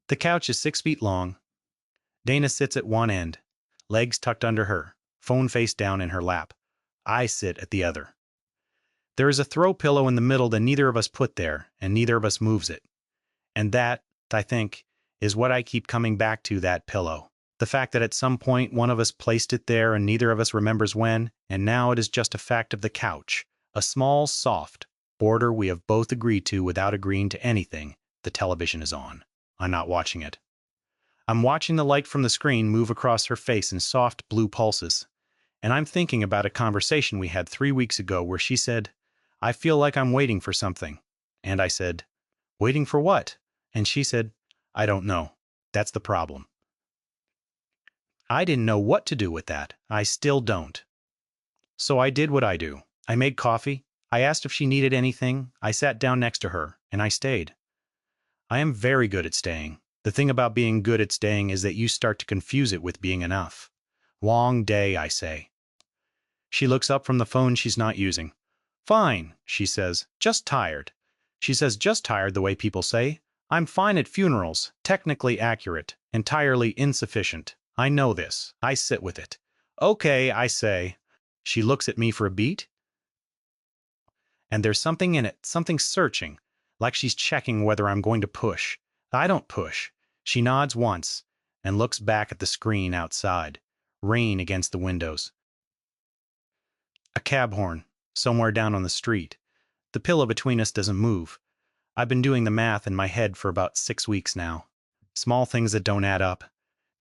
The couch is 6 feet long. Dana sits at one end, legs tucked under her, phone face down in her lap. I sit at the other. There is a throw pillow in the middle that neither of us put there, and neither of us moves it. And that, I think, is what I keep coming back to, that pillow. The fact that at some point one of us placed it there and neither of us remembers when, and now it is just a fact of the couch, a small, soft border we have both agreed to without agreeing to anything. The television is on. I'm not watching it. I'm watching the light from the screen move across her face in soft blue pulses, and I'm thinking about a conversation we had 3 weeks ago where she said, "I feel like I'm waiting for something." And I said, "Waiting for what?" And she said, "I don't know. That's the problem." I didn't know what to do with that. I still don't. So I did what I do. I made coffee. I asked if she needed anything. I sat down next to her, and I stayed. I am very good at staying. The thing about being good at staying is that you start to confuse it with being enough. Long day, I say. She looks up from the phone she's not using. "Fine," she says, "just tired." She says just tired the way people say. I'm fine at funerals, technically accurate, entirely insufficient. I know this. I sit with it. "Okay," I say. She looks at me for a beat, and there's something in it, something searching, like she's checking whether I'm going to push. I don't push. She nods once and looks back at the screen outside. Rain against the windows. A cab horn, somewhere down on the street. The pillow between us doesn't move. I've been doing the math in my head for about 6 weeks now. Small things that don't add up.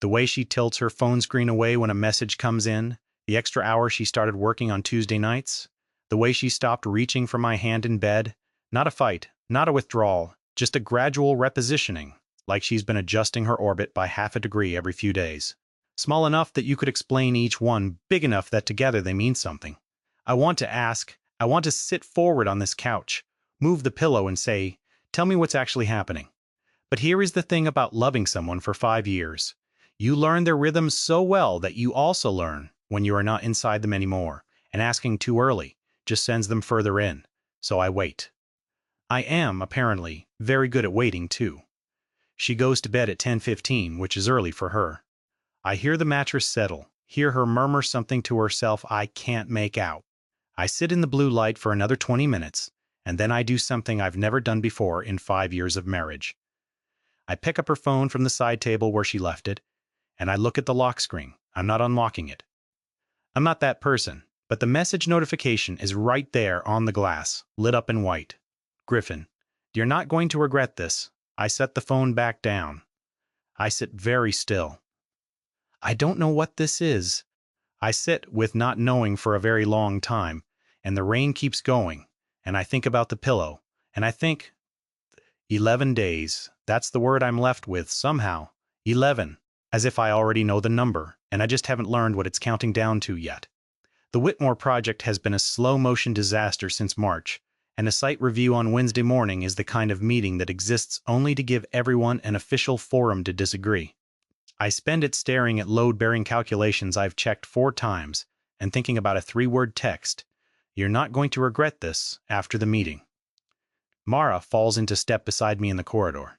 The way she tilts her phone screen away when a message comes in, the extra hour she started working on Tuesday nights, the way she stopped reaching for my hand in bed. Not a fight, not a withdrawal, just a gradual repositioning, like she's been adjusting her orbit by half a degree every few days. Small enough that you could explain each one, big enough that together they mean something. I want to ask, I want to sit forward on this couch, move the pillow and say, "Tell me what's actually happening." But here is the thing about loving someone for 5 years. You learn their rhythms so well that you also learn when you are not inside them anymore, and asking too early just sends them further in. So I wait. I am, apparently, very good at waiting, too. She goes to bed at 10:15, which is early for her. I hear the mattress settle, hear her murmur something to herself I can't make out. I sit in the blue light for another 20 minutes, and then I do something I've never done before in 5 years of marriage. I pick up her phone from the side table where she left it, and I look at the lock screen. I'm not unlocking it. I'm not that person, but the message notification is right there on the glass, lit up in white. "Griffin, you're not going to regret this." I set the phone back down. I sit very still. I don't know what this is. I sit with not knowing for a very long time, and the rain keeps going, and I think about the pillow, and I think, 11 days, that's the word I'm left with somehow. 11, as if I already know the number, and I just haven't learned what it's counting down to yet. The Whitmore project has been a slow-motion disaster since March, and a site review on Wednesday morning is the kind of meeting that exists only to give everyone an official forum to disagree. I spend it staring at load-bearing calculations I've checked 4 times and thinking about a 3-word text, "You're not going to regret this," after the meeting. Mara falls into step beside me in the corridor.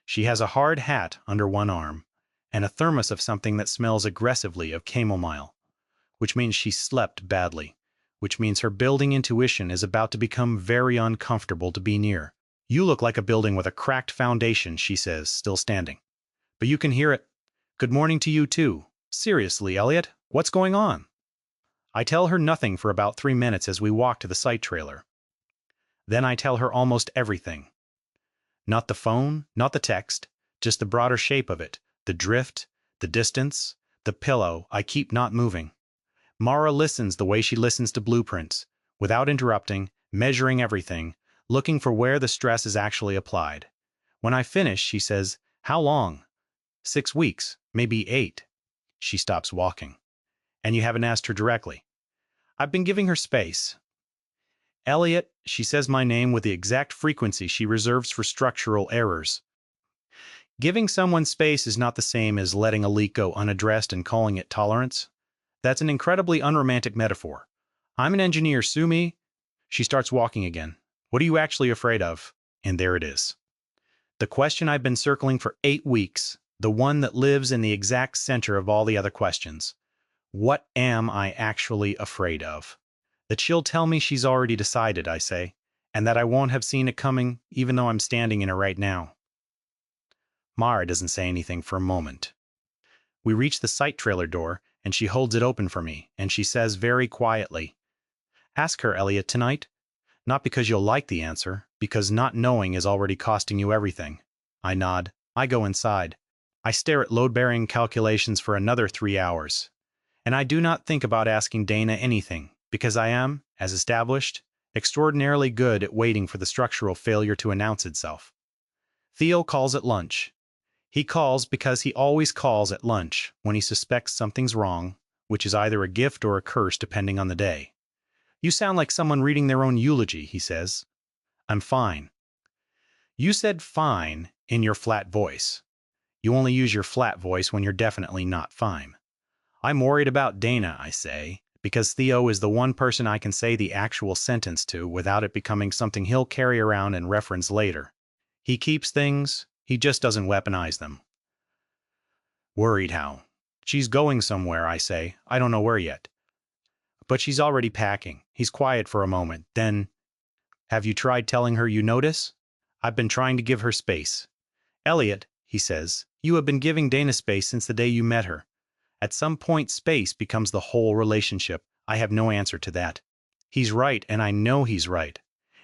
She has a hard hat under one arm and a thermos of something that smells aggressively of chamomile, which means she slept badly, which means her building intuition is about to become very uncomfortable to be near. "You look like a building with a cracked foundation," she says, still standing. "But you can hear it. Good morning to you, too. Seriously, Elliot, what's going on?" I tell her nothing for about 3 minutes as we walk to the site trailer. Then I tell her almost everything. Not the phone, not the text, just the broader shape of it, the drift, the distance, the pillow I keep not moving. Mara listens the way she listens to blueprints, without interrupting, measuring everything, looking for where the stress is actually applied. When I finish, she says, "How long?" 6 weeks, maybe 8. She stops walking. "And you haven't asked her directly?" "I've been giving her space." "Elliot," she says my name with the exact frequency she reserves for structural errors. Giving someone space is not the same as letting a leak go unaddressed and calling it tolerance. That's an incredibly unromantic metaphor. "I'm an engineer, sue me." She starts walking again. "What are you actually afraid of?" And there it is. The question I've been circling for 8 weeks, the one that lives in the exact center of all the other questions. What am I actually afraid of? That she'll tell me she's already decided, I say, and that I won't have seen it coming, even though I'm standing in it right now. Mara doesn't say anything for a moment. We reach the site trailer door, and she holds it open for me, and she says very quietly, "Ask her, Elliot, tonight. Not because you'll like the answer, because not knowing is already costing you everything." I nod. I go inside. I stare at load-bearing calculations for another 3 hours. And I do not think about asking Dana anything, because I am, as established, extraordinarily good at waiting for the structural failure to announce itself. Theo calls at lunch. He calls because he always calls at lunch when he suspects something's wrong, which is either a gift or a curse depending on the day. "You sound like someone reading their own eulogy," he says. "I'm fine." You said fine in your flat voice. You only use your flat voice when you're definitely not fine. "I'm worried about Dana," I say, because Theo is the one person I can say the actual sentence to without it becoming something he'll carry around and reference later. He keeps things, he just doesn't weaponize them. "Worried how?" "She's going somewhere," I say. "I don't know where yet. But she's already packing." He's quiet for a moment. Then, "Have you tried telling her you notice?" "I've been trying to give her space." "Elliot," he says, "you have been giving Dana space since the day you met her. At some point, space becomes the whole relationship." I have no answer to that. He's right, and I know he's right.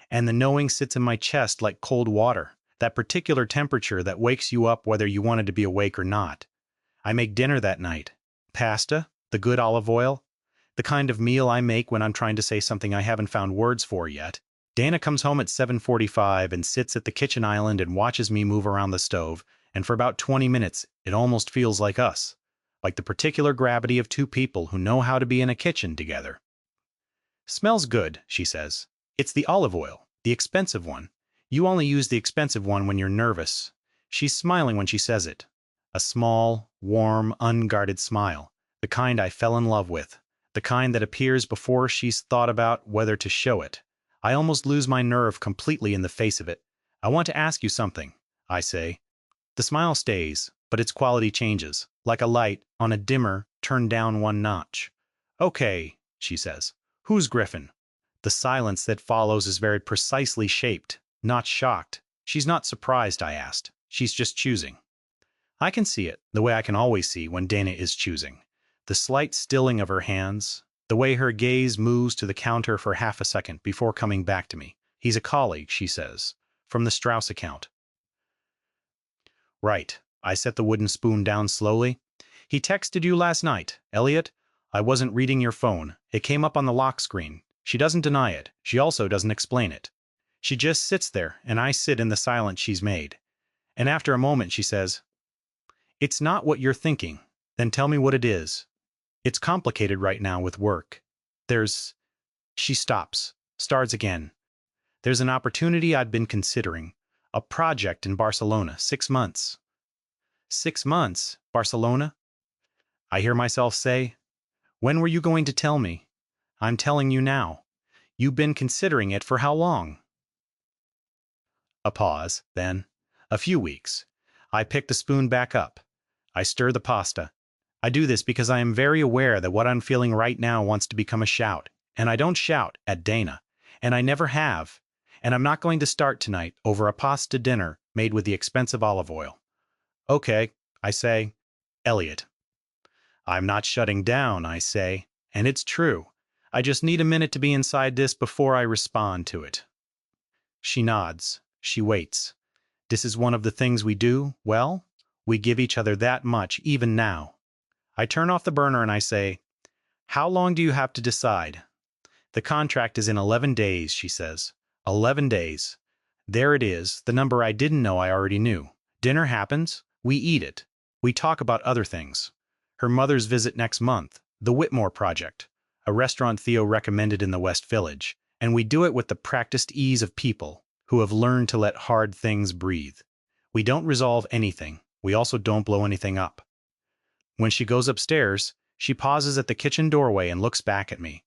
And the knowing sits in my chest like cold water, that particular temperature that wakes you up whether you wanted to be awake or not. I make dinner that night. Pasta, the good olive oil, the kind of meal I make when I'm trying to say something I haven't found words for yet. Dana comes home at 7:45 and sits at the kitchen island and watches me move around the stove, and for about 20 minutes it almost feels like us, like the particular gravity of two people who know how to be in a kitchen together. "Smells good," she says. "It's the olive oil, the expensive one. You only use the expensive one when you're nervous." She's smiling when she says it. A small, warm, unguarded smile, the kind I fell in love with, the kind that appears before she's thought about whether to show it. I almost lose my nerve completely in the face of it. "I want to ask you something," I say. The smile stays, but its quality changes, like a light on a dimmer turned down one notch. "Okay," she says. "Who's Griffin?" The silence that follows is very precisely shaped, not shocked. She's not surprised, I asked. She's just choosing. I can see it, the way I can always see when Dana is choosing. The slight stilling of her hands, the way her gaze moves to the counter for half a second before coming back to me. "He's a colleague," she says, "from the Strauss account." "Right." I set the wooden spoon down slowly. "He texted you last night, Elliot. I wasn't reading your phone. It came up on the lock screen." She doesn't deny it. She also doesn't explain it. She just sits there, and I sit in the silence she's made. And after a moment she says, "It's not what you're thinking. Then tell me what it is." "It's complicated right now with work. There's—" She stops, starts again. "There's an opportunity I'd been considering. A project in Barcelona, 6 months." 6 months? Barcelona? I hear myself say. "When were you going to tell me?" "I'm telling you now. You've been considering it for how long?" A pause, then. "A few weeks." I pick the spoon back up. I stir the pasta. I do this because I am very aware that what I'm feeling right now wants to become a shout, and I don't shout at Dana, and I never have, and I'm not going to start tonight over a pasta dinner made with the expensive olive oil. "Okay," I say. "Elliot." "I'm not shutting down," I say, and it's true. I just need a minute to be inside this before I respond to it. She nods. She waits. This is one of the things we do, well, we give each other that much even now. I turn off the burner and I say, "How long do you have to decide?" "The contract is in 11 days, she says. 11 days. There it is, the number I didn't know I already knew. Dinner happens. We eat it. We talk about other things. Her mother's visit next month, the Whitmore Project, a restaurant Theo recommended in the West Village, and we do it with the practiced ease of people who have learned to let hard things breathe. We don't resolve anything. We also don't blow anything up. When she goes upstairs, she pauses at the kitchen doorway and looks back at me.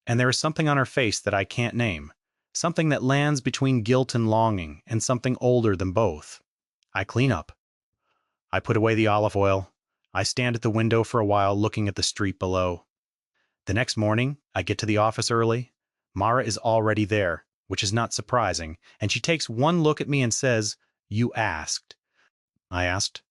And there is something on her face that I can't name, something that lands between guilt and longing, and something older than both. I clean up. I put away the olive oil. I stand at the window for a while looking at the street below. The next morning, I get to the office early. Mara is already there, which is not surprising, and she takes one look at me and says, "You asked." I asked.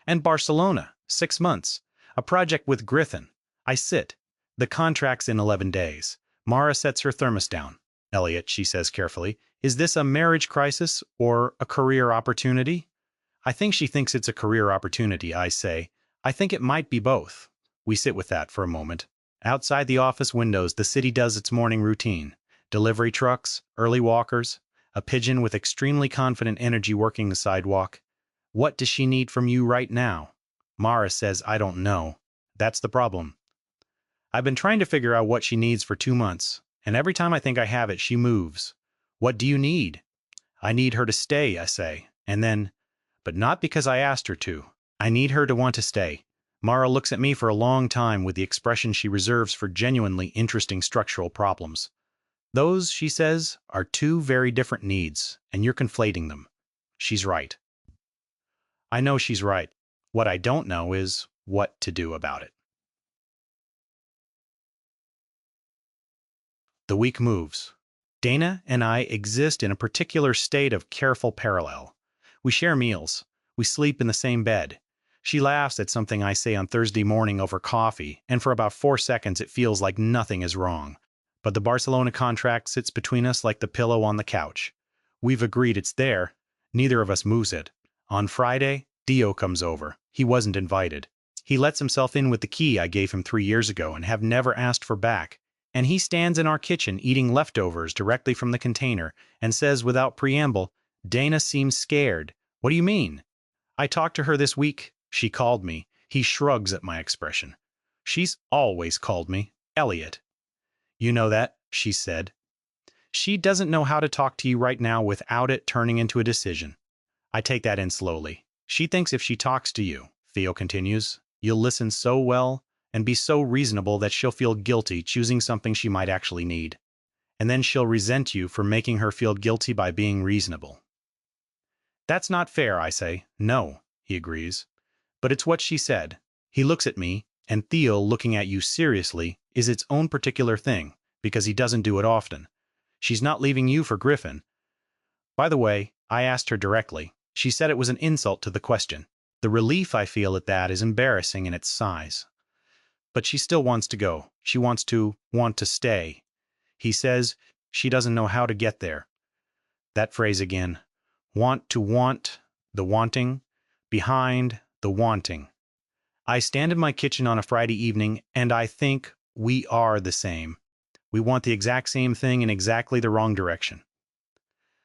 "And Barcelona, 6 months. A project with Griffin." I sit. "The contract's in 11 days. Mara sets her thermos down. "Elliot," she says carefully, "is this a marriage crisis or a career opportunity?" "I think she thinks it's a career opportunity," I say. "I think it might be both." We sit with that for a moment. Outside the office windows, the city does its morning routine. Delivery trucks, early walkers, a pigeon with extremely confident energy working the sidewalk. "What does she need from you right now?" Mara says, "I don't know. That's the problem. I've been trying to figure out what she needs for 2 months, and every time I think I have it, she moves." "What do you need?" "I need her to stay," I say, and then, "But not because I asked her to. I need her to want to stay." Mara looks at me for a long time with the expression she reserves for genuinely interesting structural problems. "Those," she says, "are two very different needs, and you're conflating them." She's right. I know she's right. What I don't know is what to do about it. The week moves. Dana and I exist in a particular state of careful parallel. We share meals. We sleep in the same bed. She laughs at something I say on Thursday morning over coffee, and for about 4 seconds it feels like nothing is wrong. But the Barcelona contract sits between us like the pillow on the couch. We've agreed it's there. Neither of us moves it. On Friday, Dio comes over. He wasn't invited. He lets himself in with the key I gave him 3 years ago and have never asked for back. And he stands in our kitchen eating leftovers directly from the container and says without preamble, "Dana seems scared." "What do you mean?" "I talked to her this week. She called me." He shrugs at my expression. "She's always called me Elliot." "You know that," she said. "She doesn't know how to talk to you right now without it turning into a decision." I take that in slowly. "She thinks if she talks to you," Theo continues, "you'll listen so well and be so reasonable that she'll feel guilty choosing something she might actually need. And then she'll resent you for making her feel guilty by being reasonable." "That's not fair," I say. "No," he agrees. "But it's what she said." He looks at me, and Theo looking at you seriously is its own particular thing, because he doesn't do it often. "She's not leaving you for Griffin." By the way, I asked her directly. She said it was an insult to the question. The relief I feel at that is embarrassing in its size. But she still wants to go. She wants to want to stay. He says she doesn't know how to get there. That phrase again. Want to want, the wanting, behind, the wanting. I stand in my kitchen on a Friday evening, and I think we are the same. We want the exact same thing in exactly the wrong direction.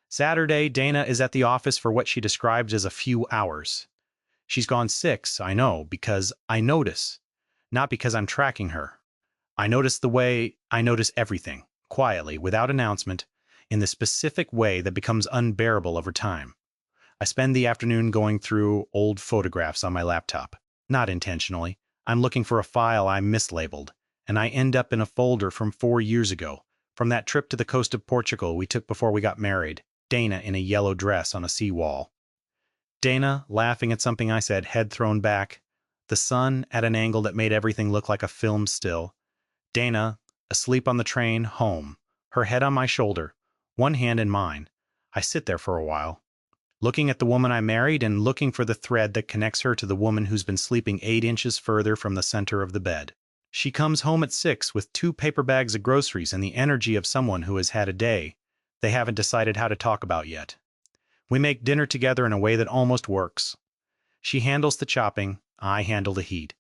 Saturday, Dana is at the office for what she describes as a few hours. She's gone 6, I know, because I notice. Not because I'm tracking her. I notice the way I notice everything, quietly, without announcement, in the specific way that becomes unbearable over time. I spend the afternoon going through old photographs on my laptop. Not intentionally. I'm looking for a file I mislabeled, and I end up in a folder from 4 years ago, from that trip to the coast of Portugal we took before we got married, Dana in a yellow dress on a seawall. Dana laughing at something I said, head thrown back. The sun at an angle that made everything look like a film still. Dana, asleep on the train, home, her head on my shoulder, one hand in mine. I sit there for a while, looking at the woman I married and looking for the thread that connects her to the woman who's been sleeping 8 inches further from the center of the bed. She comes home at 6 with 2 paper bags of groceries and the energy of someone who has had a day they haven't decided how to talk about yet. We make dinner together in a way that almost works. She handles the chopping, I handle the heat.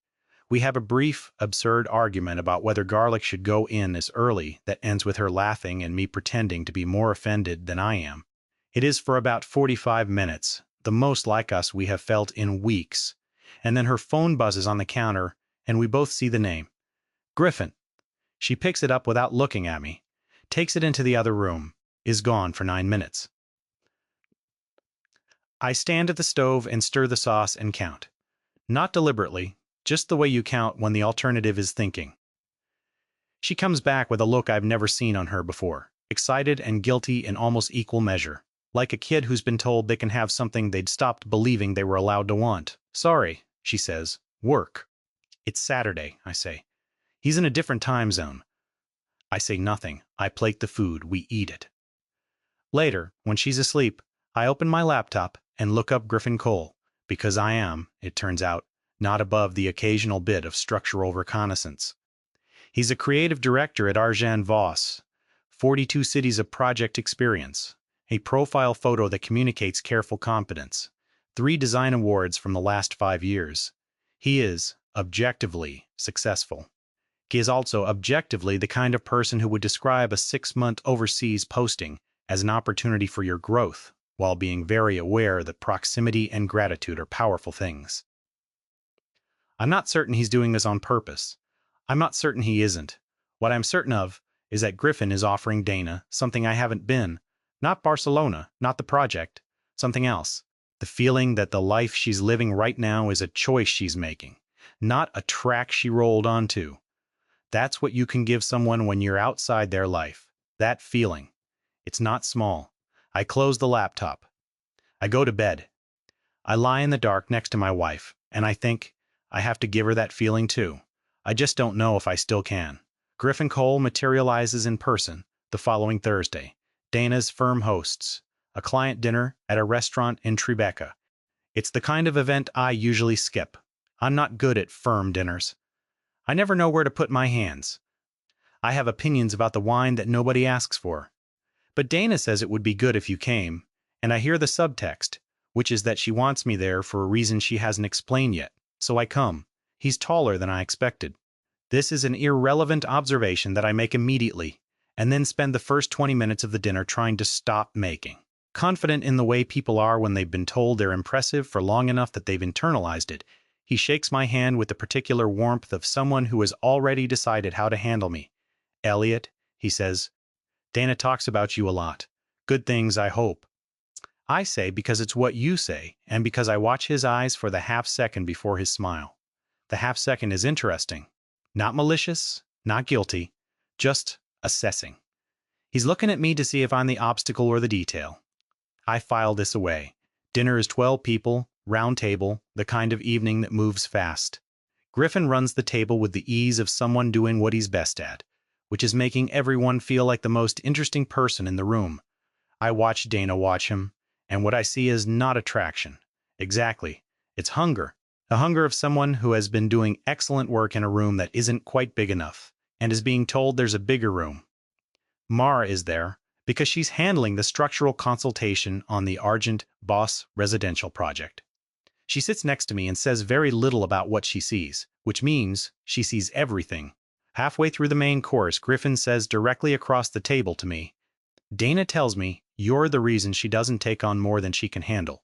We have a brief, absurd argument about whether garlic should go in as early that ends with her laughing and me pretending to be more offended than I am. It is for about 45 minutes, the most like us we have felt in weeks, and then her phone buzzes on the counter and we both see the name. Griffin. She picks it up without looking at me, takes it into the other room, is gone for 9 minutes. I stand at the stove and stir the sauce and count. Not deliberately, just the way you count when the alternative is thinking. She comes back with a look I've never seen on her before, excited and guilty in almost equal measure. like a kid who's been told they can have something they'd stopped believing they were allowed to want. Sorry, she says. Work. It's Saturday, I say. He's in a different time zone. I say nothing. I plate the food. We eat it. Later, when she's asleep, I open my laptop and look up Griffin Cole, because I am, it turns out, not above the occasional bit of structural reconnaissance. He's a creative director at Arjan Voss, 42 cities of project experience, a profile photo that communicates careful competence, 3 design awards from the last 5 years. He is, objectively, successful. He is also objectively the kind of person who would describe a 6-month overseas posting as an opportunity for your growth, while being very aware that proximity and gratitude are powerful things. I'm not certain he's doing this on purpose. I'm not certain he isn't. What I'm certain of is that Griffin is offering Dana something I haven't been. Not Barcelona, not the project, something else. The feeling that the life she's living right now is a choice she's making, not a track she rolled onto. That's what you can give someone when you're outside their life. That feeling. It's not small. I close the laptop. I go to bed. I lie in the dark next to my wife, and I think I have to give her that feeling too. I just don't know if I still can. Griffin Cole materializes in person the following Thursday. Dana's firm hosts a client dinner at a restaurant in Tribeca. It's the kind of event I usually skip. I'm not good at firm dinners. I never know where to put my hands. I have opinions about the wine that nobody asks for. But Dana says it would be good if you came, and I hear the subtext, which is that she wants me there for a reason she hasn't explained yet. So I come. He's taller than I expected. This is an irrelevant observation that I make immediately, and then spend the first 20 minutes of the dinner trying to stop making. Confident in the way people are when they've been told they're impressive for long enough that they've internalized it, he shakes my hand with the particular warmth of someone who has already decided how to handle me. Elliot, he says, Dana talks about you a lot. Good things, I hope. I say because it's what you say, and because I watch his eyes for the half second before his smile. The half second is interesting. Not malicious, not guilty, just assessing. He's looking at me to see if I'm the obstacle or the detail. I file this away. Dinner is 12 people, round table, the kind of evening that moves fast. Griffin runs the table with the ease of someone doing what he's best at, which is making everyone feel like the most interesting person in the room. I watch Dana watch him, and what I see is not attraction. Exactly. It's hunger. The hunger of someone who has been doing excellent work in a room that isn't quite big enough, and is being told there's a bigger room. Mara is there, because she's handling the structural consultation on the Argent Boss residential project. She sits next to me and says very little about what she sees, which means she sees everything. Halfway through the main course, Griffin says directly across the table to me, Dana tells me you're the reason she doesn't take on more than she can handle.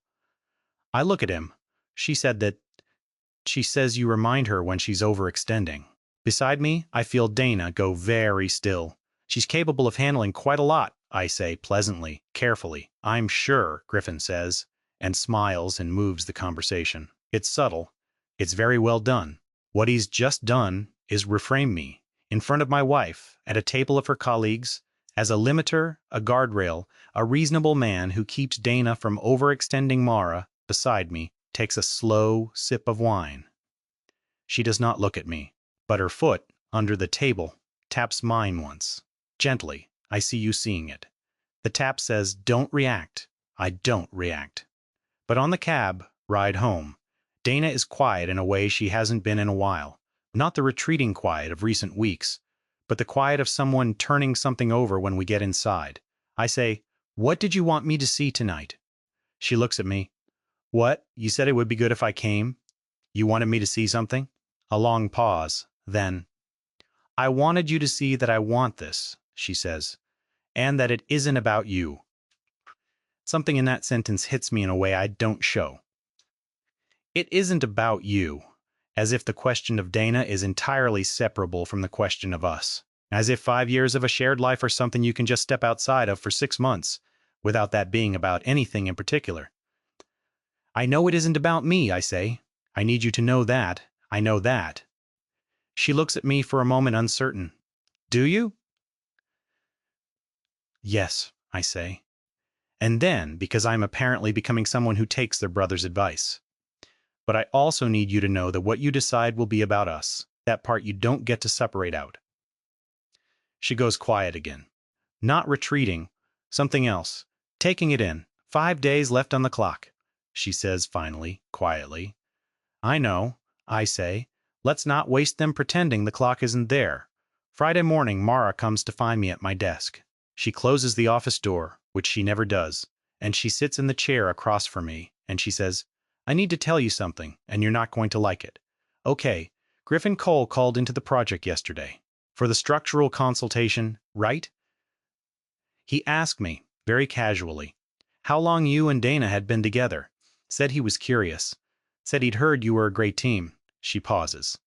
I look at him. She says you remind her when she's overextending. Beside me, I feel Dana go very still. She's capable of handling quite a lot, I say pleasantly, carefully. I'm sure, Griffin says, and smiles and moves the conversation. It's subtle. It's very well done. What he's just done is reframe me, in front of my wife, at a table of her colleagues, as a limiter, a guardrail, a reasonable man who keeps Dana from overextending. Mara, beside me, takes a slow sip of wine. She does not look at me, but her foot, under the table, taps mine once. Gently, I see you seeing it. The tap says, don't react. I don't react. But on the cab ride home, Dana is quiet in a way she hasn't been in a while. Not the retreating quiet of recent weeks, but the quiet of someone turning something over when we get inside. I say, what did you want me to see tonight? She looks at me. What? You said it would be good if I came? You wanted me to see something? A long pause. Then, I wanted you to see that I want this, she says, and that it isn't about you. Something in that sentence hits me in a way I don't show. It isn't about you, as if the question of Dana is entirely separable from the question of us, as if 5 years of a shared life are something you can just step outside of for 6 months, without that being about anything in particular. I know it isn't about me, I say. I need you to know that. I know that. She looks at me for a moment uncertain. Do you? Yes, I say. And then, because I'm apparently becoming someone who takes their brother's advice. But I also need you to know that what you decide will be about us. That part you don't get to separate out. She goes quiet again. Not retreating. Something else. Taking it in. 5 days left on the clock. She says finally, quietly. I know, I say. Let's not waste them pretending the clock isn't there. Friday morning, Mara comes to find me at my desk. She closes the office door, which she never does, and she sits in the chair across from me, and she says, I need to tell you something, and you're not going to like it. Okay, Griffin Cole called into the project yesterday. For the structural consultation, right? He asked me, very casually, how long you and Dana had been together. Said he was curious. Said he'd heard you were a great team. She pauses.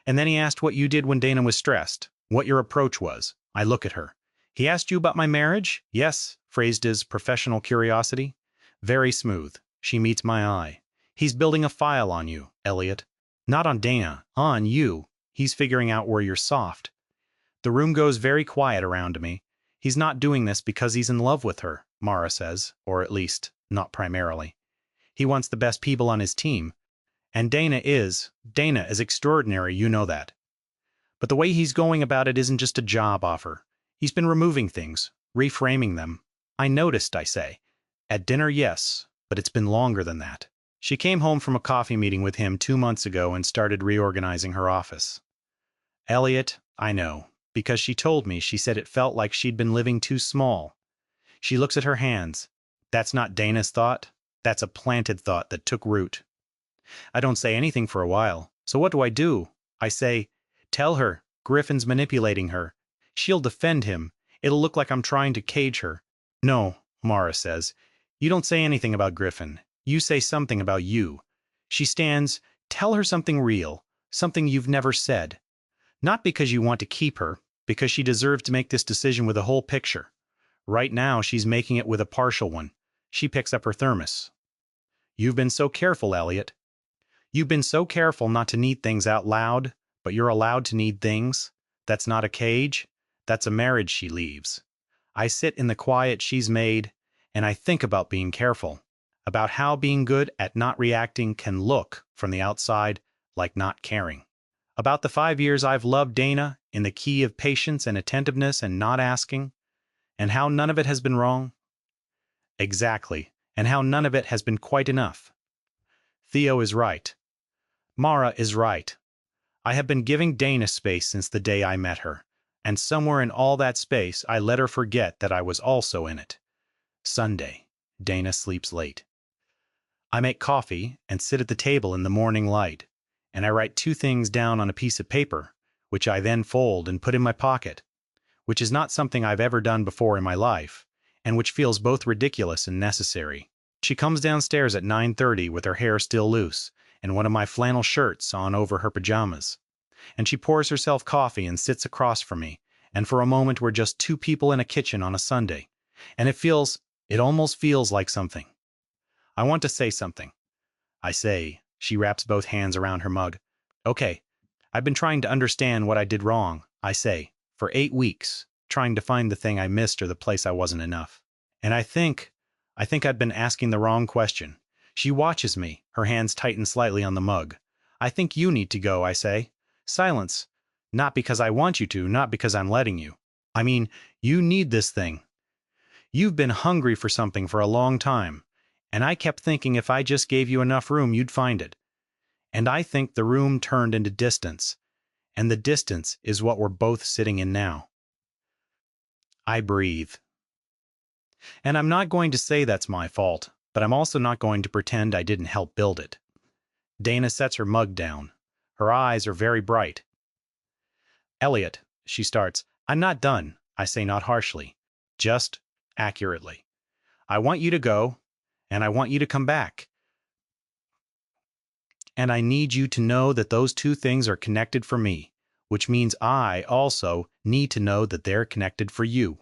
And then he asked what you did when Dana was stressed, what your approach was. I look at her. He asked you about my marriage? Yes, phrased as professional curiosity. Very smooth. She meets my eye. He's building a file on you, Elliot. Not on Dana, on you. He's figuring out where you're soft. The room goes very quiet around me. He's not doing this because he's in love with her, Mara says, or at least, not primarily. He wants the best people on his team. And Dana is extraordinary, you know that. But the way he's going about it isn't just a job offer. He's been removing things, reframing them. I noticed, I say. At dinner, yes, but it's been longer than that. She came home from a coffee meeting with him 2 months ago and started reorganizing her office. Elliot, I know, because she told me, she said it felt like she'd been living too small. She looks at her hands. That's not Dana's thought. That's a planted thought that took root. I don't say anything for a while. So what do? I say, tell her, Griffin's manipulating her. She'll defend him. It'll look like I'm trying to cage her. No, Mara says. You don't say anything about Griffin. You say something about you. She stands, tell her something real, something you've never said. Not because you want to keep her, because she deserves to make this decision with a whole picture. Right now, she's making it with a partial one. She picks up her thermos. You've been so careful, Elliot. You've been so careful not to need things out loud, but you're allowed to need things. That's not a cage. That's a marriage she leaves. I sit in the quiet she's made, and I think about being careful, about how being good at not reacting can look, from the outside, like not caring. About the 5 years I've loved Dana in the key of patience and attentiveness and not asking, and how none of it has been wrong. Exactly, and how none of it has been quite enough. Theo is right. Mara is right. I have been giving Dana space since the day I met her, and somewhere in all that space I let her forget that I was also in it. Sunday. Dana sleeps late. I make coffee and sit at the table in the morning light, and I write 2 things down on a piece of paper, which I then fold and put in my pocket, which is not something I've ever done before in my life, and which feels both ridiculous and necessary. She comes downstairs at 9:30 with her hair still loose, and one of my flannel shirts on over her pajamas. And she pours herself coffee and sits across from me, and for a moment we're just 2 people in a kitchen on a Sunday. And it almost feels like something. I want to say something. I say, she wraps both hands around her mug. Okay, I've been trying to understand what I did wrong, I say, for 8 weeks, trying to find the thing I missed or the place I wasn't enough. And I think I've been asking the wrong question. She watches me, her hands tighten slightly on the mug. I think you need to go, I say. Silence. Not because I want you to, not because I'm letting you. I mean, you need this thing. You've been hungry for something for a long time, and I kept thinking if I just gave you enough room, you'd find it. And I think the room turned into distance, and the distance is what we're both sitting in now. I breathe. And I'm not going to say that's my fault, but I'm also not going to pretend I didn't help build it. Dana sets her mug down. Her eyes are very bright. Elliot, she starts. I'm not done, I say not harshly, just accurately. I want you to go, and I want you to come back. And I need you to know that those 2 things are connected for me, which means I also need to know that they're connected for you.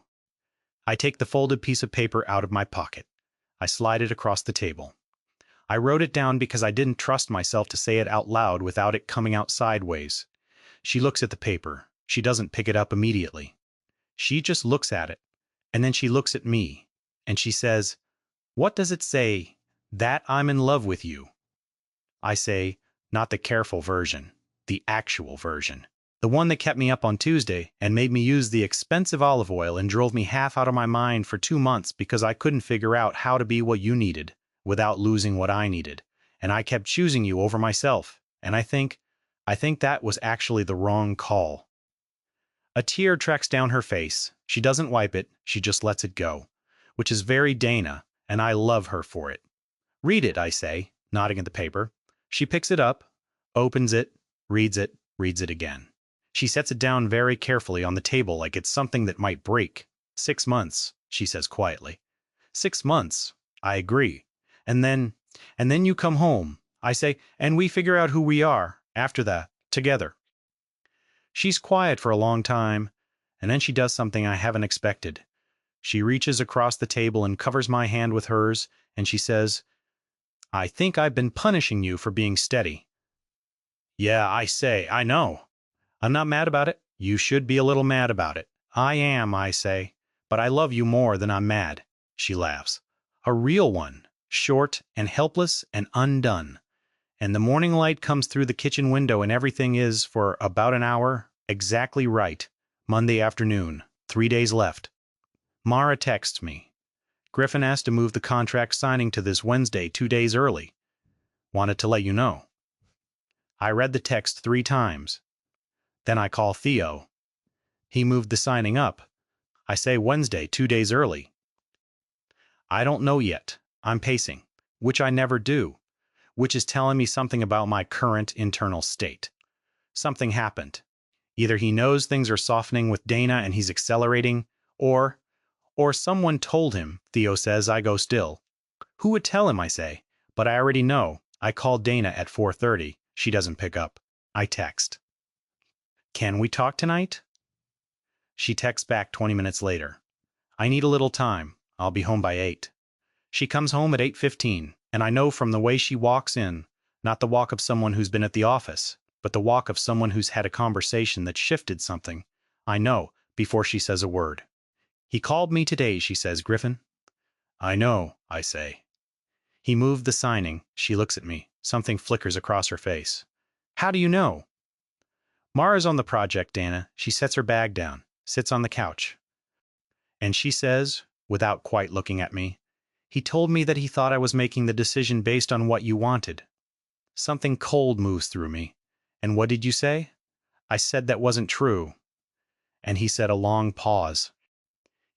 I take the folded piece of paper out of my pocket. I slide it across the table. I wrote it down because I didn't trust myself to say it out loud without it coming out sideways. She looks at the paper. She doesn't pick it up immediately. She just looks at it, and then she looks at me, and she says, What does it say? That I'm in love with you. I say, not the careful version, the actual version. The one that kept me up on Tuesday and made me use the expensive olive oil and drove me half out of my mind for 2 months because I couldn't figure out how to be what you needed without losing what I needed. And I kept choosing you over myself. And I think that was actually the wrong call. A tear tracks down her face. She doesn't wipe it, she just lets it go, which is very Dana, and I love her for it. Read it, I say, nodding at the paper. She picks it up, opens it, reads it again. She sets it down very carefully on the table like it's something that might break. 6 months, she says quietly. 6 months, I agree. And then you come home, I say, and we figure out who we are after that, together. She's quiet for a long time, and then she does something I haven't expected. She reaches across the table and covers my hand with hers, and she says, I think I've been punishing you for being steady. Yeah, I say, I know. I'm not mad about it. You should be a little mad about it. I am, I say. But I love you more than I'm mad. She laughs. A real one, short and helpless and undone. And the morning light comes through the kitchen window and everything is, for about an hour, exactly right. Monday afternoon, 3 days left. Mara texts me. Griffin asked to move the contract signing to this Wednesday 2 days early. Wanted to let you know. I read the text 3 times. Then I call Theo. He moved the signing up. I say Wednesday 2 days early. I don't know yet. I'm pacing, which I never do, which is telling me something about my current internal state. Something happened. Either he knows things are softening with Dana and he's accelerating, or someone told him, Theo says, I go still. Who would tell him, I say, but I already know. I call Dana at 4:30. She doesn't pick up. I text. Can we talk tonight? She texts back 20 minutes later. I need a little time. I'll be home by 8. She comes home at 8:15, and I know from the way she walks in, not the walk of someone who's been at the office, but the walk of someone who's had a conversation that shifted something. I know before she says a word. He called me today, she says, Griffin. I know, I say. He moved the signing. She looks at me. Something flickers across her face. How do you know? Mara's on the project, Dana. She sets her bag down, sits on the couch. And she says, without quite looking at me, he told me that he thought I was making the decision based on what you wanted. Something cold moves through me. And what did you say? I said that wasn't true. And he said a long pause.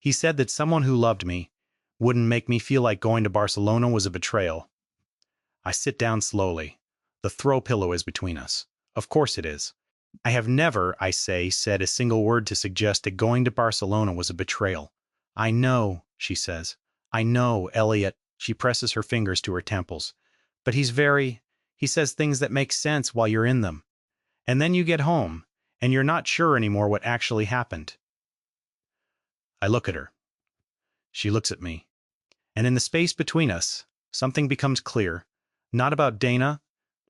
He said that someone who loved me wouldn't make me feel like going to Barcelona was a betrayal. I sit down slowly. The throw pillow is between us. Of course it is. I have never, I say, said a single word to suggest that going to Barcelona was a betrayal. I know, she says. I know, Elliot. She presses her fingers to her temples. But he says things that make sense while you're in them. And then you get home, and you're not sure anymore what actually happened. I look at her. She looks at me. And in the space between us, something becomes clear, not about Dana,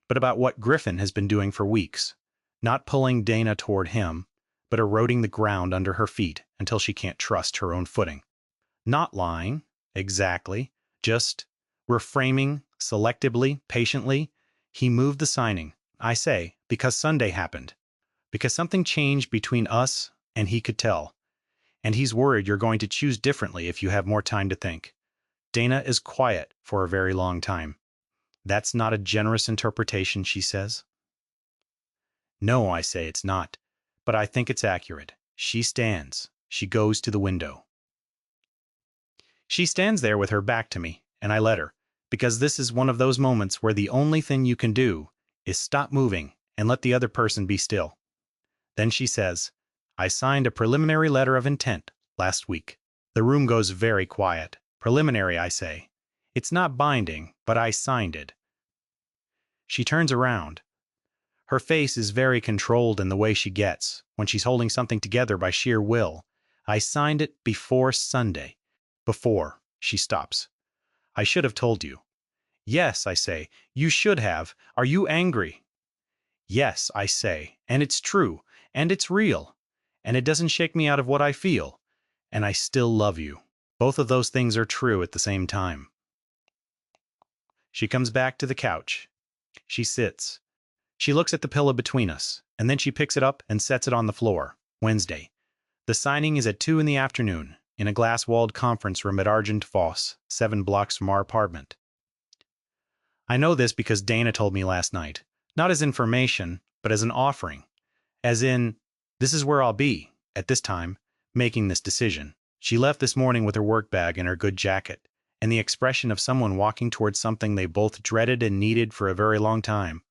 but about what Griffin has been doing for weeks. Not pulling Dana toward him, but eroding the ground under her feet until she can't trust her own footing. Not lying, exactly, just reframing selectively, patiently. He moved the signing, I say, because Sunday happened. Because something changed between us, and he could tell. And he's worried you're going to choose differently if you have more time to think. Dana is quiet for a very long time. That's not a generous interpretation, she says. No, I say it's not, but I think it's accurate. She stands. She goes to the window. She stands there with her back to me, and I let her, because this is one of those moments where the only thing you can do is stop moving and let the other person be still. Then she says, I signed a preliminary letter of intent last week. The room goes very quiet. Preliminary, I say. It's not binding, but I signed it. She turns around. Her face is very controlled in the way she gets, when she's holding something together by sheer will. I signed it before Sunday. Before. She stops. I should have told you. Yes, I say. You should have. Are you angry? Yes, I say. And it's true. And it's real. And it doesn't shake me out of what I feel. And I still love you. Both of those things are true at the same time. She comes back to the couch. She sits. She looks at the pillow between us, and then she picks it up and sets it on the floor. Wednesday. The signing is at 2 in the afternoon, in a glass-walled conference room at Argent Fosse, 7 blocks from our apartment. I know this because Dana told me last night, not as information, but as an offering. As in, this is where I'll be, at this time, making this decision. She left this morning with her work bag and her good jacket, and the expression of someone walking towards something they both dreaded and needed for a very long time.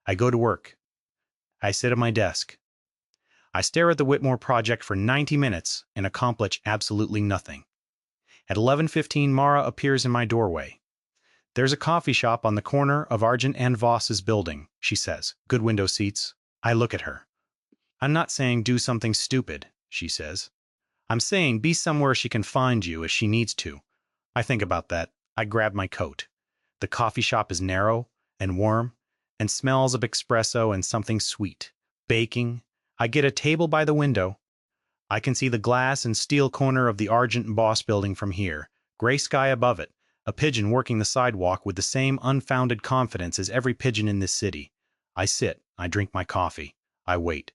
I go to work. I sit at my desk. I stare at the Whitmore project for 90 minutes and accomplish absolutely nothing. At 11:15, Mara appears in my doorway. There's a coffee shop on the corner of Argent and Voss's building, she says. Good window seats. I look at her. I'm not saying do something stupid, she says. I'm saying be somewhere she can find you if she needs to. I think about that. I grab my coat. The coffee shop is narrow and warm and smells of espresso and something sweet. Baking. I get a table by the window. I can see the glass and steel corner of the Argent and Boss building from here. Gray sky above it. A pigeon working the sidewalk with the same unfounded confidence as every pigeon in this city. I sit. I drink my coffee. I wait.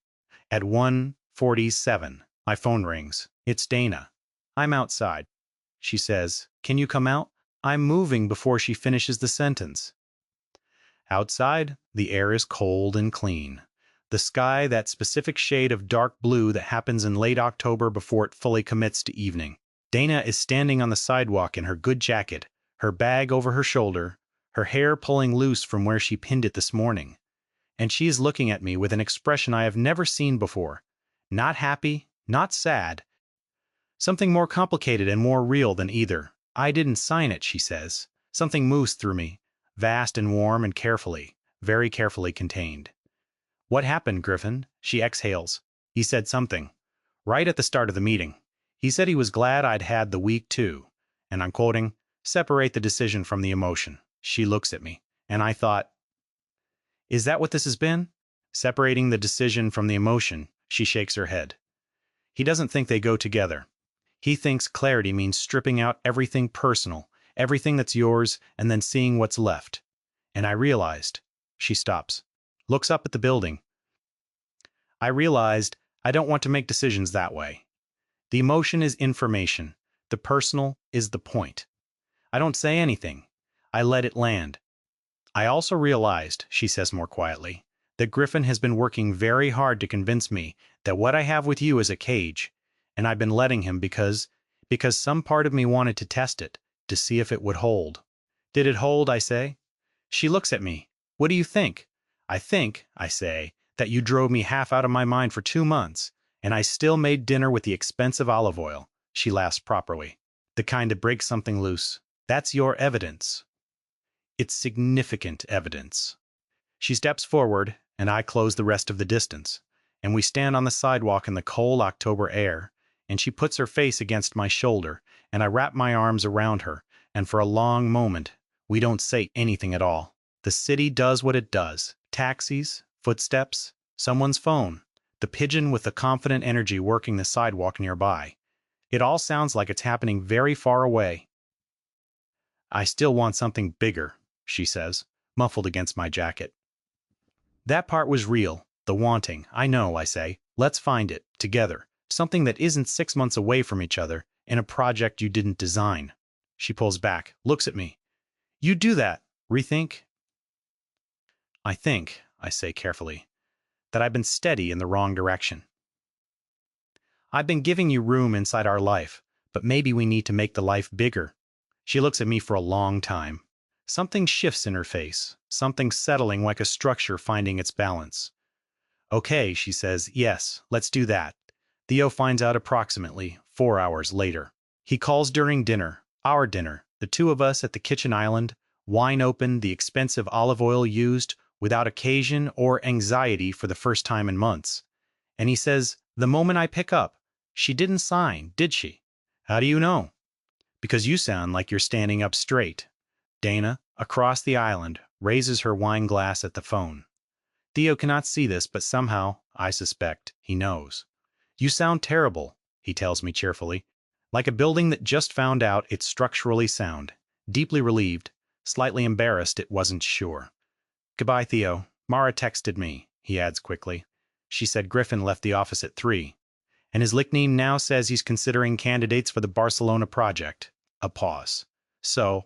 At 1:47, my phone rings. It's Dana. I'm outside. She says, "Can you come out?" I'm moving before she finishes the sentence. Outside, the air is cold and clean. The sky, that specific shade of dark blue that happens in late October before it fully commits to evening. Dana is standing on the sidewalk in her good jacket, her bag over her shoulder, her hair pulling loose from where she pinned it this morning. And she is looking at me with an expression I have never seen before. Not happy, not sad. Something more complicated and more real than either. I didn't sign it, she says. Something moves through me, vast and warm and carefully, very carefully contained. What happened, Griffin? She exhales. He said something. Right at the start of the meeting. He said he was glad I'd had the week too. And I'm quoting, separate the decision from the emotion. She looks at me. And I thought, is that what this has been? Separating the decision from the emotion, she shakes her head. He doesn't think they go together. He thinks clarity means stripping out everything personal, everything that's yours, and then seeing what's left. And I realized, she stops, looks up at the building. I realized I don't want to make decisions that way. The emotion is information. The personal is the point. I don't say anything. I let it land. I also realized, she says more quietly, that Griffin has been working very hard to convince me that what I have with you is a cage, and I've been letting him because some part of me wanted to test it, to see if it would hold. Did it hold, I say? She looks at me. What do you think? I think, I say, that you drove me half out of my mind for 2 months, and I still made dinner with the expensive olive oil. She laughs properly. The kind that breaks something loose. That's your evidence. It's significant evidence. She steps forward, and I close the rest of the distance, and we stand on the sidewalk in the cold October air, and she puts her face against my shoulder, and I wrap my arms around her, and for a long moment, we don't say anything at all. The city does what it does. Taxis, footsteps, someone's phone, the pigeon with the confident energy working the sidewalk nearby. It all sounds like it's happening very far away. I still want something bigger, she says, muffled against my jacket. That part was real, the wanting. I know, I say. Let's find it, together. Something that isn't 6 months away from each other, in a project you didn't design. She pulls back, looks at me. You do that. Rethink? I think, I say carefully, that I've been steady in the wrong direction. I've been giving you room inside our life, but maybe we need to make the life bigger. She looks at me for a long time. Something shifts in her face, something settling like a structure finding its balance. Okay, she says, yes, let's do that. Theo finds out approximately 4 hours later. He calls during dinner, our dinner, the two of us at the kitchen island, wine open, the expensive olive oil used, without occasion or anxiety for the first time in months. And he says, the moment I pick up, she didn't sign, did she? How do you know? Because you sound like you're standing up straight. Dana, across the island, raises her wine glass at the phone. Theo cannot see this, but somehow, I suspect, he knows. You sound terrible, he tells me cheerfully, like a building that just found out it's structurally sound, deeply relieved, Slightly embarrassed, it wasn't sure. Goodbye, Theo. Mara texted me, he adds quickly. She said Griffin left the office at 3, and his nickname now says he's considering candidates for the Barcelona project. A pause. So,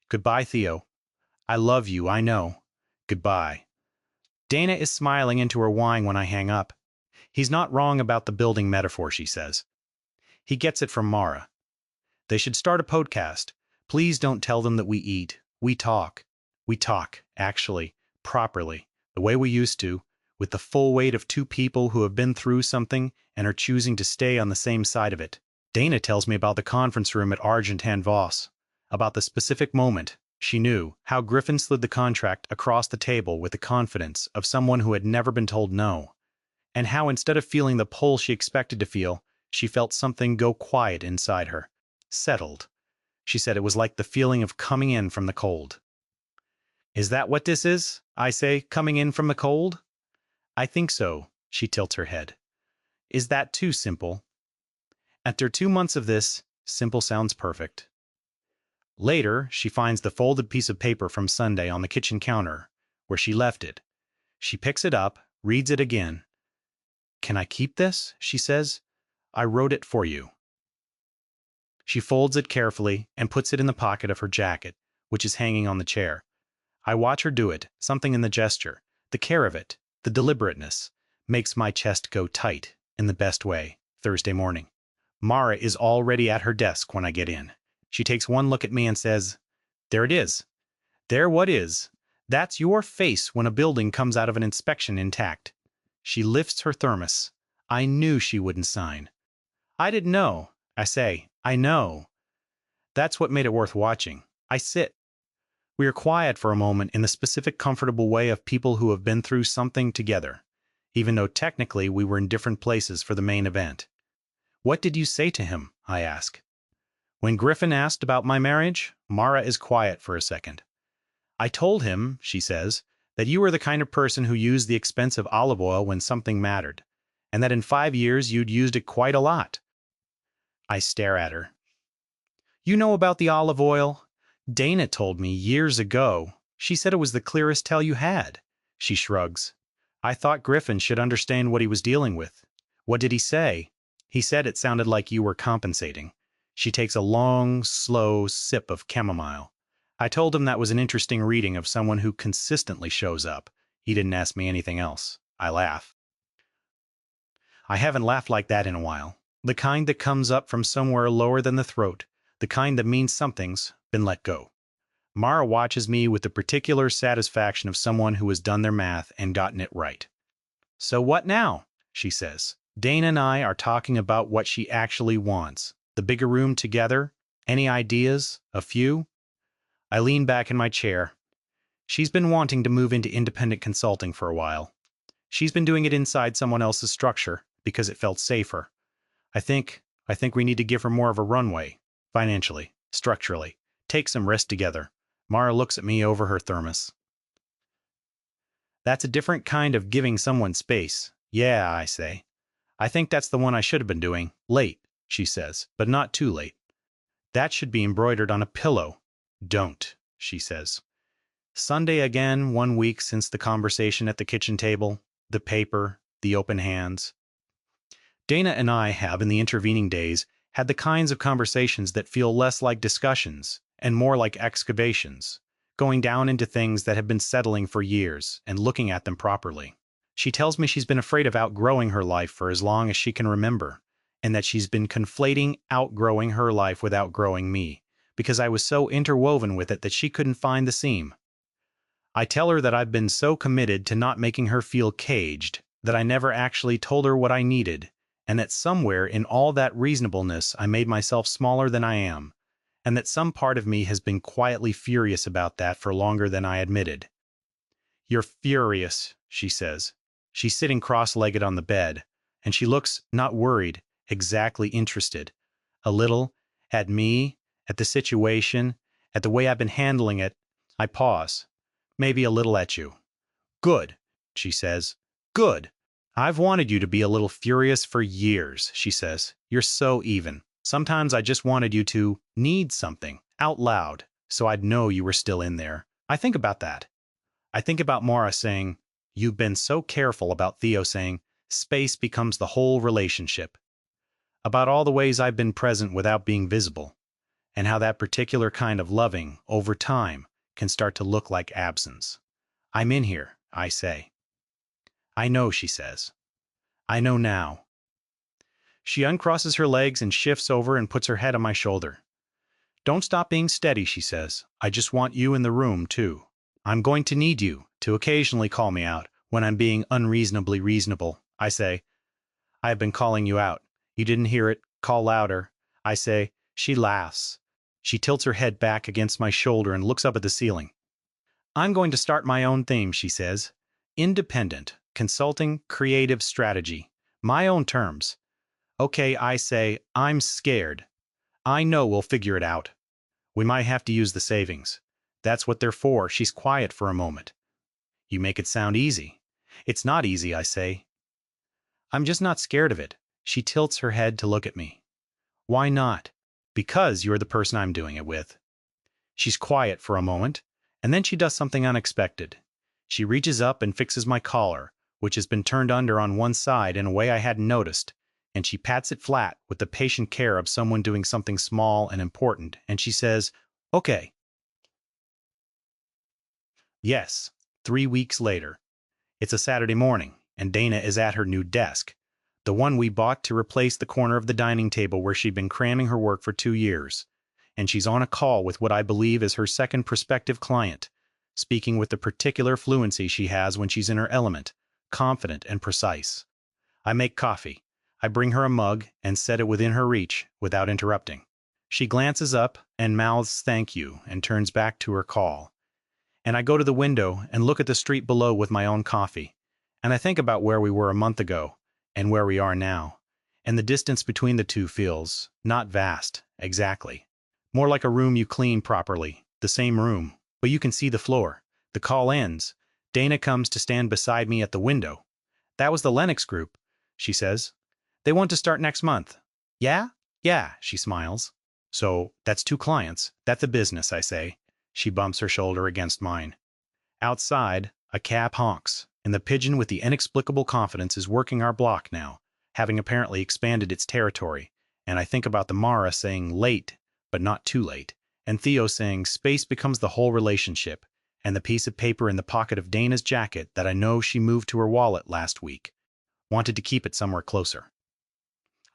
goodbye, Theo. I love you, I know. Goodbye. Dana is smiling into her wine when I hang up. He's not wrong about the building metaphor, she says. He gets it from Mara. They should start a podcast. Please don't tell them that we eat. We talk. We talk, actually, properly, the way we used to, with the full weight of two people who have been through something and are choosing to stay on the same side of it. Dana tells me about the conference room at Argent and Voss, about the specific moment she knew, how Griffin slid the contract across the table with the confidence of someone who had never been told no, and how instead of feeling the pull she expected to feel, she felt something go quiet inside her. Settled. She said it was like the feeling of coming in from the cold. Is that what this is? I say, coming in from the cold? I think so, she tilts her head. Is that too simple? After 2 months of this, simple sounds perfect. Later, she finds the folded piece of paper from Sunday on the kitchen counter, where she left it. She picks it up, reads it again. Can I keep this? She says. I wrote it for you. She folds it carefully and puts it in the pocket of her jacket, which is hanging on the chair. I watch her do it, something in the gesture, the care of it, the deliberateness, makes my chest go tight, in the best way, Thursday morning. Mara is already at her desk when I get in. She takes one look at me and says, There it is. There what is. That's your face when a building comes out of an inspection intact. She lifts her thermos. I knew she wouldn't sign. I didn't know. I say, I know. That's what made it worth watching. I sit. We are quiet for a moment in the specific comfortable way of people who have been through something together, even though technically we were in different places for the main event. What did you say to him? I ask. When Griffin asked about my marriage, Mara is quiet for a second. I told him, she says, that you were the kind of person who used the expensive olive oil when something mattered, and that in 5 years you'd used it quite a lot. I stare at her. You know about the olive oil? Dana told me years ago. She said it was the clearest tell you had. She shrugs. I thought Griffin should understand what he was dealing with. What did he say? He said it sounded like you were compensating. She takes a long, slow sip of chamomile. I told him that was an interesting reading of someone who consistently shows up. He didn't ask me anything else. I laugh. I haven't laughed like that in a while. The kind that comes up from somewhere lower than the throat. The kind that means something's been let go. Mara watches me with the particular satisfaction of someone who has done their math and gotten it right. So what now? She says. Dana and I are talking about what she actually wants. The bigger room together? Any ideas? A few? I lean back in my chair. She's been wanting to move into independent consulting for a while. She's been doing it inside someone else's structure because it felt safer. I think we need to give her more of a runway. Financially, structurally. Take some rest together. Mara looks at me over her thermos. That's a different kind of giving someone space. Yeah, I say. I think that's the one I should have been doing. Late, she says, but not too late. That should be embroidered on a pillow. Don't, she says. Sunday again, 1 week since the conversation at the kitchen table, the paper, the open hands. Dana and I have, in the intervening days, had the kinds of conversations that feel less like discussions and more like excavations, going down into things that have been settling for years and looking at them properly. She tells me she's been afraid of outgrowing her life for as long as she can remember, and that she's been conflating outgrowing her life with outgrowing me, because I was so interwoven with it that she couldn't find the seam. I tell her that I've been so committed to not making her feel caged that I never actually told her what I needed, and that somewhere in all that reasonableness I made myself smaller than I am, and that some part of me has been quietly furious about that for longer than I admitted. You're furious, she says. She's sitting cross-legged on the bed, and she looks not worried, exactly interested. A little, at me, at the situation, at the way I've been handling it. I pause. Maybe a little at you. Good, she says. Good. I've wanted you to be a little furious for years, she says. You're so even. Sometimes I just wanted you to need something, out loud, so I'd know you were still in there. I think about that. I think about Mara saying, "You've been so careful," about Theo saying, "Space becomes the whole relationship," about all the ways I've been present without being visible, and how that particular kind of loving, over time, can start to look like absence. "I'm in here," I say. "I know," she says. "I know now." She uncrosses her legs and shifts over and puts her head on my shoulder. "Don't stop being steady," she says. "I just want you in the room, too. I'm going to need you to occasionally call me out when I'm being unreasonably reasonable." I say, "I have been calling you out. You didn't hear it. Call louder." I say. She laughs. She tilts her head back against my shoulder and looks up at the ceiling. "I'm going to start my own theme," she says. "Independent, consulting, creative strategy. My own terms." "Okay," I say. "I'm scared. I know we'll figure it out. We might have to use the savings. That's what they're for." She's quiet for a moment. "You make it sound easy." "It's not easy," I say. "I'm just not scared of it." She tilts her head to look at me. "Why not?" "Because you're the person I'm doing it with." She's quiet for a moment, and then she does something unexpected. She reaches up and fixes my collar, which has been turned under on one side in a way I hadn't noticed, and she pats it flat with the patient care of someone doing something small and important, and she says, "Okay." Yes, 3 weeks later. It's a Saturday morning, and Dana is at her new desk, the one we bought to replace the corner of the dining table where she'd been cramming her work for 2 years. And she's on a call with what I believe is her second prospective client, speaking with the particular fluency she has when she's in her element, confident and precise. I make coffee. I bring her a mug and set it within her reach without interrupting. She glances up and mouths "thank you" and turns back to her call. And I go to the window and look at the street below with my own coffee. And I think about where we were a month ago and where we are now. And the distance between the two feels not vast, exactly. More like a room you clean properly, the same room, but you can see the floor. The call ends. Dana comes to stand beside me at the window. "That was the Lennox group," she says. "They want to start next month." "Yeah?" "Yeah," she smiles. "So, that's 2 clients. That's a business," I say. She bumps her shoulder against mine. Outside, a cab honks, and the pigeon with the inexplicable confidence is working our block now, having apparently expanded its territory, and I think about the Mara saying "late, but not too late," and Theo saying "space becomes the whole relationship," and the piece of paper in the pocket of Dana's jacket that I know she moved to her wallet last week. Wanted to keep it somewhere closer.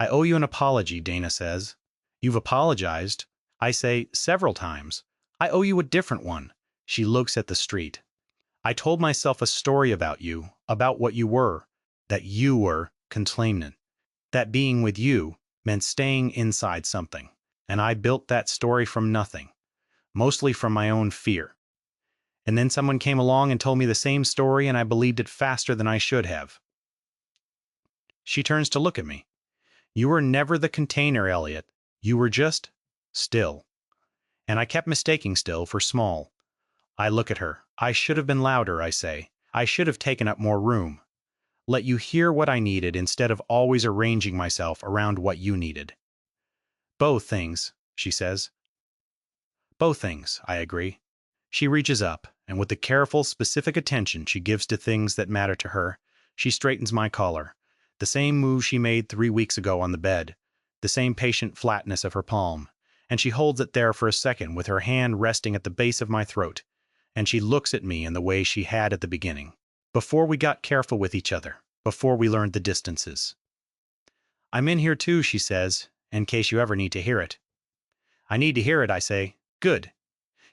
"I owe you an apology," Dana says. "You've apologized." I say, "several times." "I owe you a different one." She looks at the street. "I told myself a story about you, about what you were, that you were containment, that being with you meant staying inside something, and I built that story from nothing, mostly from my own fear. And then someone came along and told me the same story, and I believed it faster than I should have." She turns to look at me. "You were never the container, Elliot. You were just still." And I kept mistaking still for small. I look at her. "I should have been louder," I say. "I should have taken up more room. Let you hear what I needed instead of always arranging myself around what you needed." "Both things," she says. "Both things," I agree. She reaches up, and with the careful, specific attention she gives to things that matter to her, she straightens my collar. The same move she made 3 weeks ago on the bed. The same patient flatness of her palm. And she holds it there for a second with her hand resting at the base of my throat. And she looks at me in the way she had at the beginning. Before we got careful with each other. Before we learned the distances. "I'm in here too," she says, "in case you ever need to hear it." "I need to hear it," I say. "Good."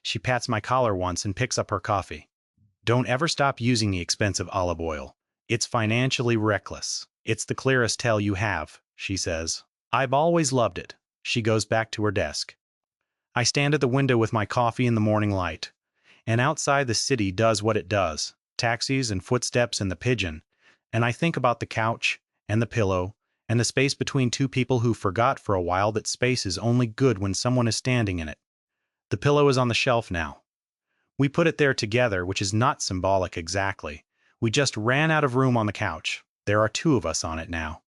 She pats my collar once and picks up her coffee. "Don't ever stop using the expensive olive oil. It's financially reckless. It's the clearest tell you have," she says. "I've always loved it." She goes back to her desk. I stand at the window with my coffee in the morning light. And outside the city does what it does, taxis and footsteps and the pigeon, and I think about the couch, and the pillow, and the space between two people who forgot for a while that space is only good when someone is standing in it. The pillow is on the shelf now. We put it there together, which is not symbolic exactly. We just ran out of room on the couch. There are 2 of us on it now.